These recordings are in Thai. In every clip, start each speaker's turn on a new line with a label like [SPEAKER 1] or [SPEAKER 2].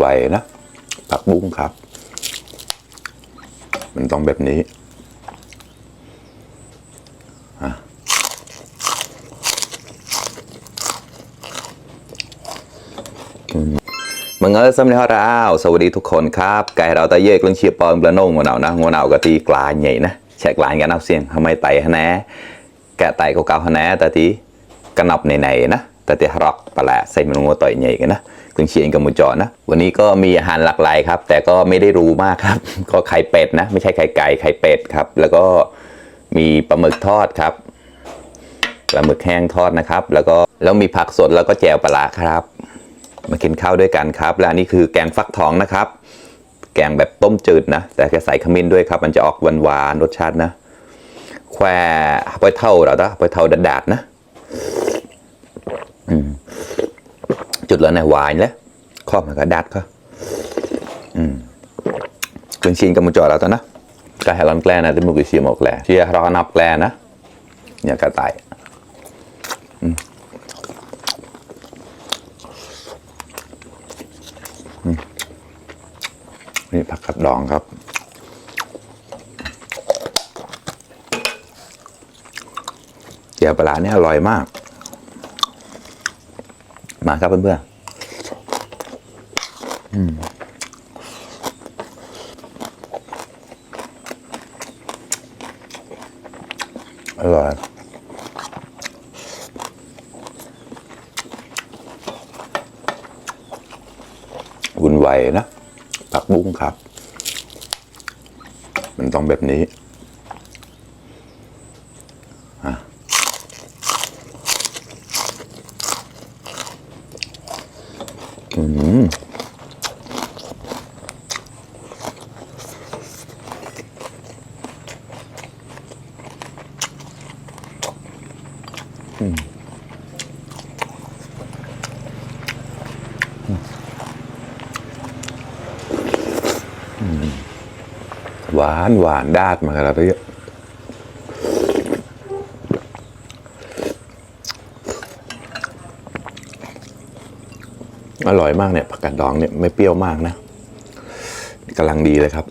[SPEAKER 1] วนะผักบุ้งครับมันต้องแบบนี้มึงสำเนียงเราสวัสดีทุกคนครับไก่เราตะเยกเรื่องเชียร์ปอนประนงงัวหนาวนะงัวหนาวก็ตีกลายใหญ่นะแฉกลายกันเอาเสียงทำไมไต่ฮะแน่แกะไต่เก่าๆฮะแน่แต่ที่กระนับในนะแต่ที่รอกปลาใส่มันงัวต่อยใหญ่กันนะเรื่องเชียร์กับมูจอนะวันนี้ก็มีอาหารหลากหลายครับแต่ก็ไม่ได้รู้มากครับก็ไข่เป็ดนะไม่ใช่ไข่ไก่ไข่เป็ดครับแล้วก็มีปลาหมึกทอดครับปลาหมึกแห้งทอดนะครับแล้วมีผักสดแล้วก็แจ่วปลาครับมากินข้าวด้วยกันครับและอันนี้คือแกงฟักทองนะครับแกงแบบต้มจืดนะแต่แค่ใส่ขมิ้นด้วยครับมันจะออกหวานๆรสชาตินะแควไปเท่าเราไปเท่าดาดนะจุดแล้วนะหวานแล้วข้อมันก็ดัดก็เป็นชิ้นกับมุจอเราตอนนะกระแหลมแกล้นะที่มุกชีมอกแกล้เชียร์รอนับแกล้นะเนี่ยกระต่ายนี่ผักกาดดองครับเจียวปลาเนี่ยอร่อยมากมาครับเพื่อนๆอร่อยวุ่นวายนะผักบุ้งครับมันต้องแบบนี้หวานดาดมาแล้วพี่อร่อยมากเนี่ยผักกาดดองเนี่ยไม่เปรี้ยวมากนะกำลังดีเลยครับ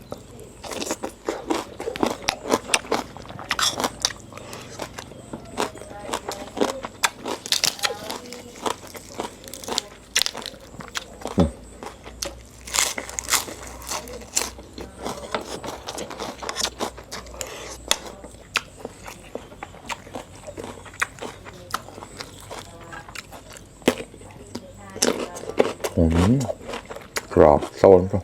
[SPEAKER 1] กรอบโซนก็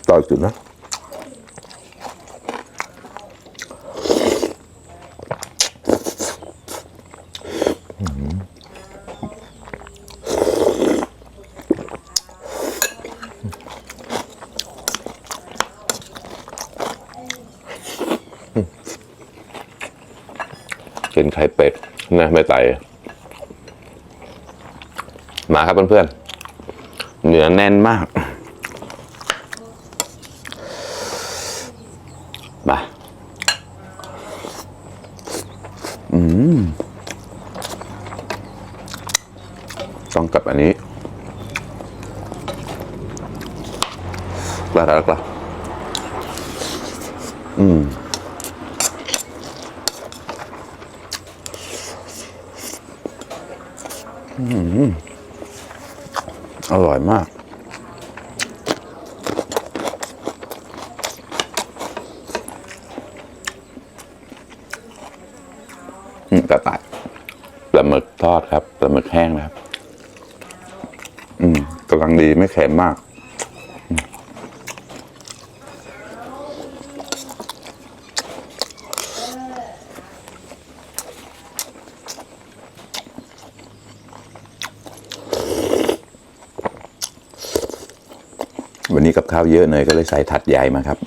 [SPEAKER 1] ต่อจุดนะกินไข่เป็ดนะไม่ไต่มาครับเพื่อนๆเนื้อแน่นมากมาต้องกับอันนี้กล้าอร่อยมากกระต่ายปลาหมึกทอดครับปลาหมึกแห้งนะครับกำลังดีไม่เค็มมากวันนี้กับข้าวเยอะหน่อยก็เลยใส่ถัดใหญ่มาครับ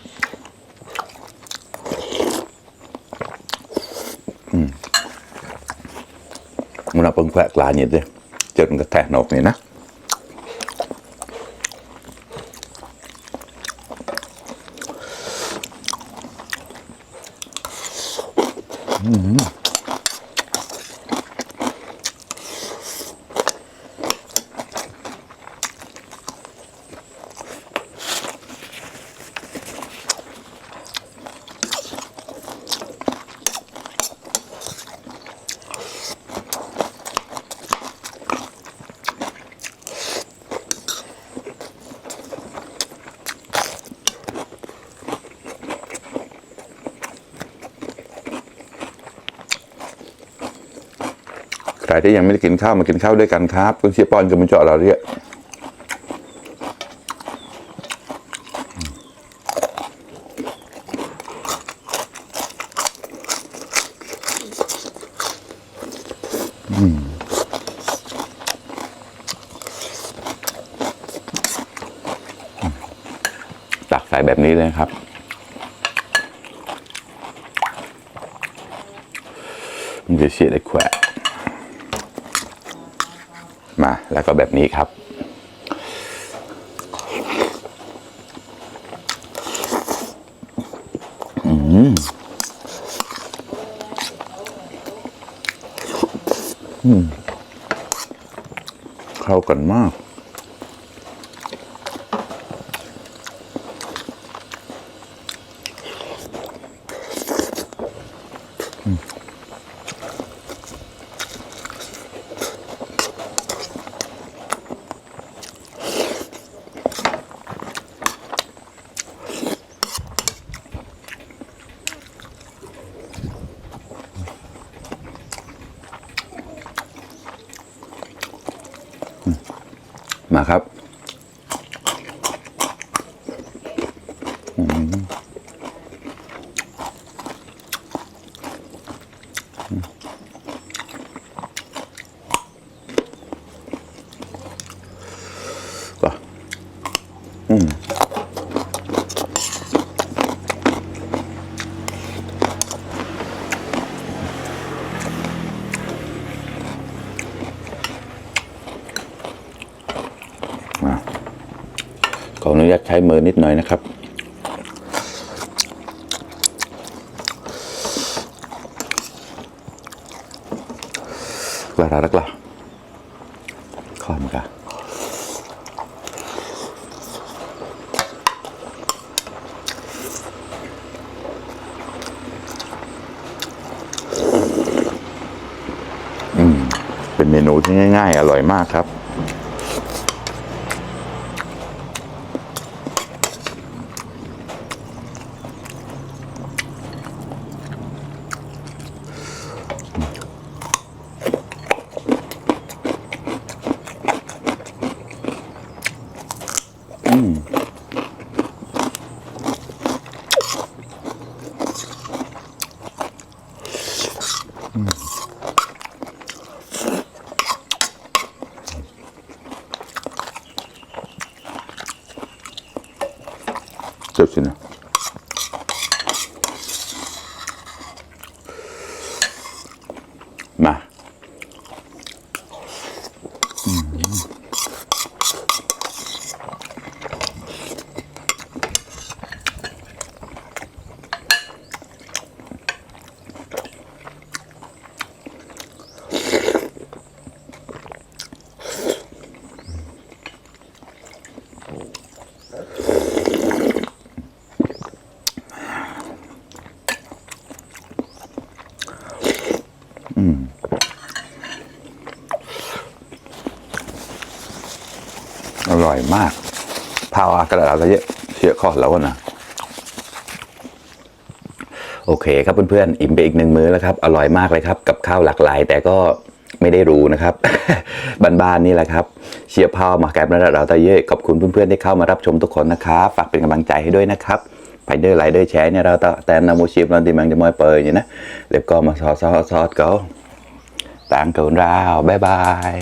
[SPEAKER 1] มันเอาเป็นแควกลายอย่างนี้จนกระแทกนกนี่นะใครที่ยังไม่ได้กินข้าวมากินข้าวด้วยกันครับคุณเชียร์ปอนกับมันเจาะเราเรียกตักใส่แบบนี้เลยครับมันจะเชียร์ได้แขวะมาแล้วก็แบบนี้ครับเข้ากันมากมาครับขออนุญาตใช้มือนิดหน่อยนะครับกระดักละคอนกะเป็นเมนูที่ง่ายๆอร่อยมากครับจบสินะมาอร่อยมากพาวกระดาษอะไรเยอะเชี่ยข้อแล้วนะโอเคครับเพื่อนๆอิ่มไปอีก1 มื้อแล้วครับอร่อยมากเลยครับกับข้าวหลากหลายแต่ก็ไม่ได้รู้นะครับ บ้านๆนี่แหละครับเชียร์พาวมาแกะระดับเราตะเย่ขอบคุณเพื่อนๆที่เข้ามารับชมทุกคนนะครับฝากเป็นกำลังใจให้ด้วยนะครับไปเดอร์ไลเดอร์แชร์เนี่ยเราแต่นาโมชิมเราตีมังจะมอยเปิดอย่างนะเดี๋ยวก็มาซอสก็ต่างกันราวบ๊ายบาย